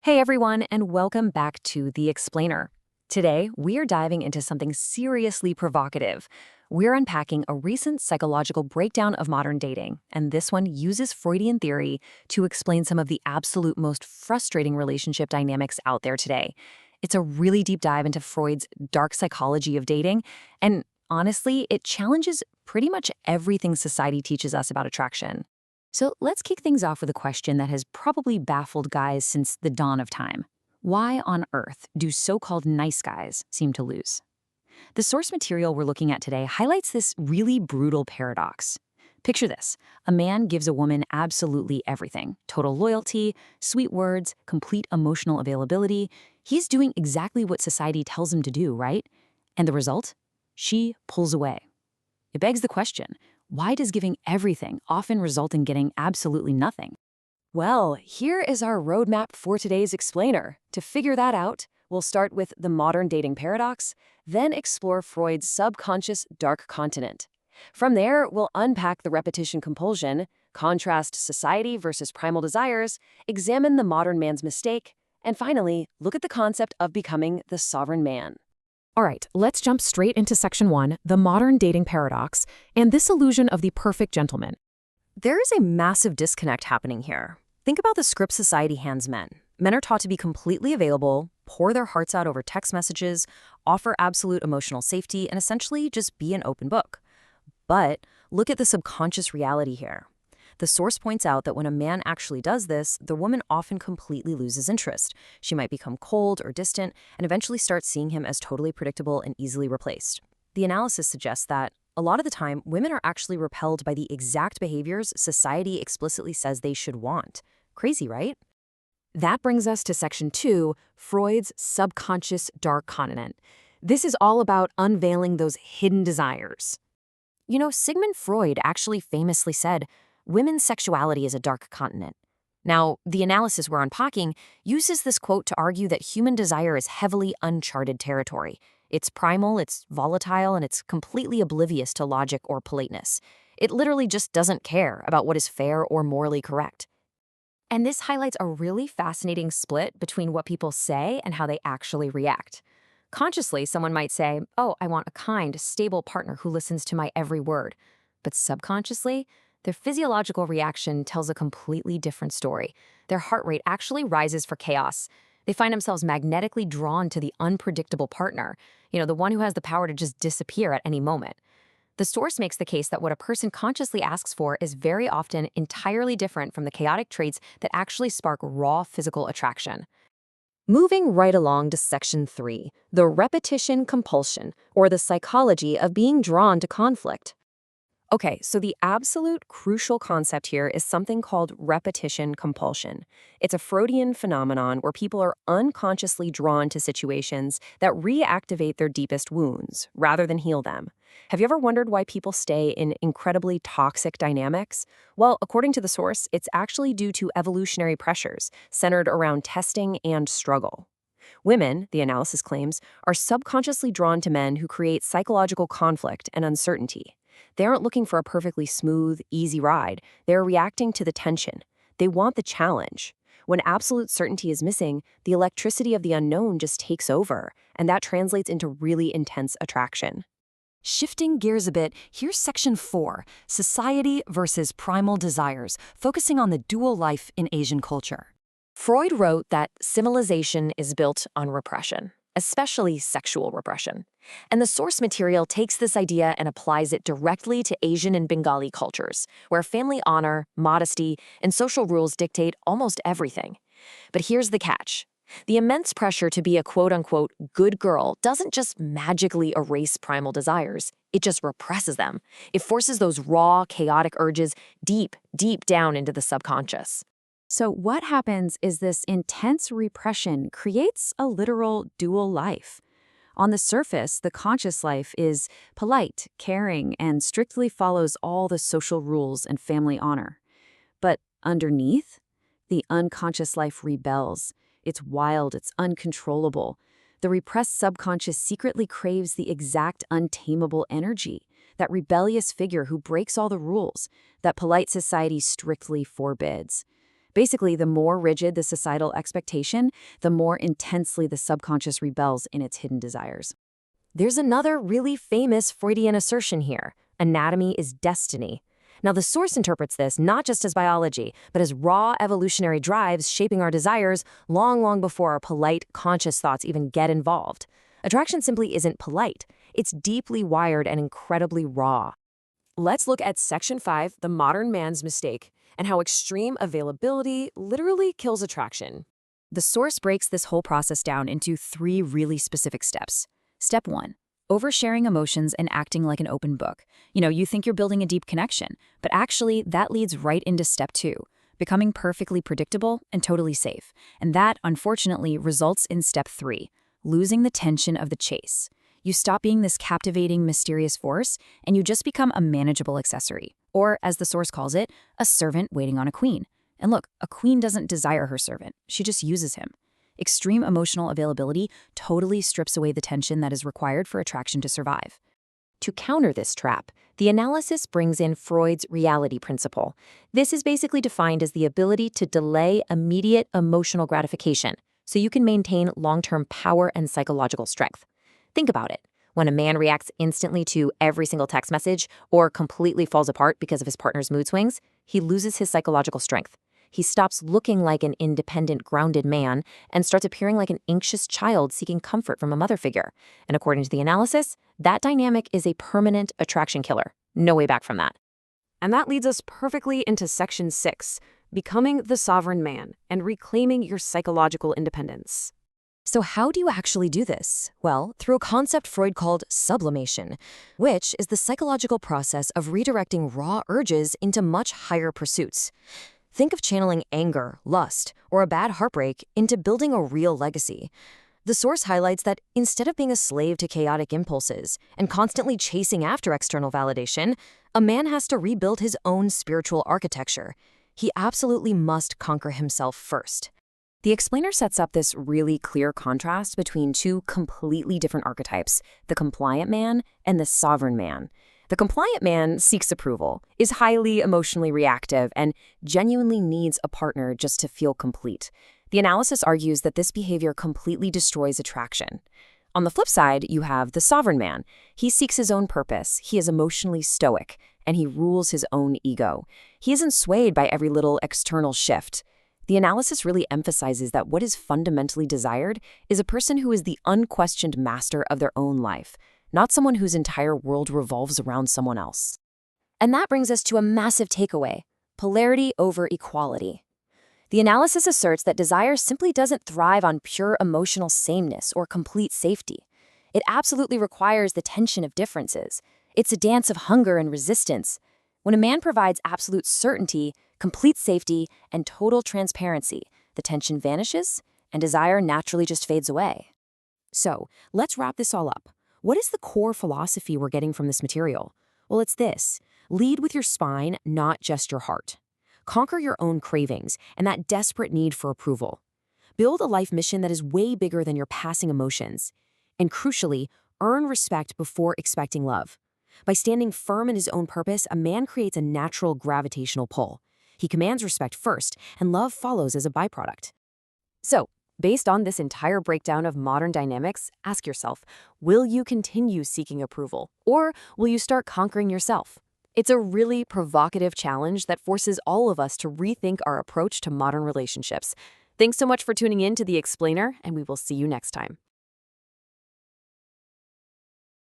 Hey everyone, and welcome back to The Explainer. Today, we are diving into something seriously provocative. We're unpacking a recent psychological breakdown of modern dating, and this one uses Freudian theory to explain some of the absolute most frustrating relationship dynamics out there today. It's a really deep dive into Freud's dark psychology of dating, and honestly, it challenges pretty much everything society teaches us about attraction. So let's kick things off with a question that has probably baffled guys since the dawn of time. Why on earth do so-called nice guys seem to lose? The source material we're looking at today highlights this really brutal paradox. Picture this. A man gives a woman absolutely everything. Total loyalty, sweet words, complete emotional availability. He's doing exactly what society tells him to do, right? And the result? She pulls away. It begs the question, why does giving everything often result in getting absolutely nothing? Well, here is our roadmap for today's explainer. To figure that out, we'll start with the modern dating paradox, then explore Freud's subconscious dark continent. From there, we'll unpack the repetition compulsion, contrast society versus primal desires, examine the modern man's mistake, and finally, look at the concept of becoming the sovereign man. All right, let's jump straight into section 1, the modern dating paradox, and this illusion of the perfect gentleman. There is a massive disconnect happening here. Think about the script society hands men. Men are taught to be completely available, pour their hearts out over text messages, offer absolute emotional safety, and essentially just be an open book. But look at the subconscious reality here. The source points out that when a man actually does this, the woman often completely loses interest. She might become cold or distant and eventually start seeing him as totally predictable and easily replaced. The analysis suggests that a lot of the time, women are actually repelled by the exact behaviors society explicitly says they should want. Crazy, right? That brings us to section 2, Freud's subconscious dark continent. This is all about unveiling those hidden desires. Sigmund Freud actually famously said, women's sexuality is a dark continent. Now, the analysis we're unpacking uses this quote to argue that human desire is heavily uncharted territory. It's primal, it's volatile, and it's completely oblivious to logic or politeness. It literally just doesn't care about what is fair or morally correct. And this highlights a really fascinating split between what people say and how they actually react. Consciously, someone might say, oh, I want a kind, stable partner who listens to my every word. But subconsciously, their physiological reaction tells a completely different story. Their heart rate actually rises for chaos. They find themselves magnetically drawn to the unpredictable partner, the one who has the power to just disappear at any moment. The source makes the case that what a person consciously asks for is very often entirely different from the chaotic traits that actually spark raw physical attraction. Moving right along to section 3, the repetition compulsion, or the psychology of being drawn to conflict. Okay, so the absolute crucial concept here is something called repetition compulsion. It's a Freudian phenomenon where people are unconsciously drawn to situations that reactivate their deepest wounds rather than heal them. Have you ever wondered why people stay in incredibly toxic dynamics? Well, according to the source, it's actually due to evolutionary pressures centered around testing and struggle. Women, the analysis claims, are subconsciously drawn to men who create psychological conflict and uncertainty. They aren't looking for a perfectly smooth, easy ride. They're reacting to the tension. They want the challenge. When absolute certainty is missing, the electricity of the unknown just takes over, and that translates into really intense attraction. Shifting gears a bit, here's section 4, Society versus Primal Desires, focusing on the dual life in Asian culture. Freud wrote that civilization is built on repression, especially sexual repression. And the source material takes this idea and applies it directly to Asian and Bengali cultures, where family honor, modesty, and social rules dictate almost everything. But here's the catch. The immense pressure to be a quote-unquote good girl doesn't just magically erase primal desires, it just represses them. It forces those raw, chaotic urges deep, deep down into the subconscious. So what happens is this intense repression creates a literal dual life. On the surface, the conscious life is polite, caring, and strictly follows all the social rules and family honor. But underneath, the unconscious life rebels. It's wild, it's uncontrollable. The repressed subconscious secretly craves the exact untamable energy, that rebellious figure who breaks all the rules, that polite society strictly forbids. Basically, the more rigid the societal expectation, the more intensely the subconscious rebels in its hidden desires. There's another really famous Freudian assertion here: anatomy is destiny. Now, the source interprets this not just as biology, but as raw evolutionary drives shaping our desires long before our polite, conscious thoughts even get involved. Attraction simply isn't polite. It's deeply wired and incredibly raw. Let's look at Section 5, the modern man's mistake, and how extreme availability literally kills attraction. The source breaks this whole process down into 3 really specific steps. Step 1. Oversharing emotions and acting like an open book. You think you're building a deep connection, but actually that leads right into Step 2, becoming perfectly predictable and totally safe. And that, unfortunately, results in Step 3, losing the tension of the chase. You stop being this captivating, mysterious force, and you just become a manageable accessory. Or, as the source calls it, a servant waiting on a queen. And look, a queen doesn't desire her servant. She just uses him. Extreme emotional availability totally strips away the tension that is required for attraction to survive. To counter this trap, the analysis brings in Freud's reality principle. This is basically defined as the ability to delay immediate emotional gratification so you can maintain long-term power and psychological strength. Think about it. When a man reacts instantly to every single text message or completely falls apart because of his partner's mood swings, he loses his psychological strength. He stops looking like an independent, grounded man and starts appearing like an anxious child seeking comfort from a mother figure. And according to the analysis, that dynamic is a permanent attraction killer. No way back from that. And that leads us perfectly into Section 6, becoming the sovereign man and reclaiming your psychological independence. So how do you actually do this? Well, through a concept Freud called sublimation, which is the psychological process of redirecting raw urges into much higher pursuits. Think of channeling anger, lust, or a bad heartbreak into building a real legacy. The source highlights that instead of being a slave to chaotic impulses and constantly chasing after external validation, a man has to rebuild his own spiritual architecture. He absolutely must conquer himself first. The explainer sets up this really clear contrast between 2 completely different archetypes, the compliant man and the sovereign man. The compliant man seeks approval, is highly emotionally reactive, and genuinely needs a partner just to feel complete. The analysis argues that this behavior completely destroys attraction. On the flip side, you have the sovereign man. He seeks his own purpose, he is emotionally stoic, and he rules his own ego. He isn't swayed by every little external shift. The analysis really emphasizes that what is fundamentally desired is a person who is the unquestioned master of their own life, not someone whose entire world revolves around someone else. And that brings us to a massive takeaway: polarity over equality. The analysis asserts that desire simply doesn't thrive on pure emotional sameness or complete safety. It absolutely requires the tension of differences. It's a dance of hunger and resistance. When a man provides absolute certainty, complete safety, and total transparency, the tension vanishes and desire naturally just fades away. So, let's wrap this all up. What is the core philosophy we're getting from this material? Well, it's this: lead with your spine, not just your heart. Conquer your own cravings and that desperate need for approval. Build a life mission that is way bigger than your passing emotions. And crucially, earn respect before expecting love. By standing firm in his own purpose, a man creates a natural gravitational pull. He commands respect first, and love follows as a byproduct. So, based on this entire breakdown of modern dynamics, ask yourself, will you continue seeking approval, or will you start conquering yourself? It's a really provocative challenge that forces all of us to rethink our approach to modern relationships. Thanks so much for tuning in to The Explainer, and we will see you next time.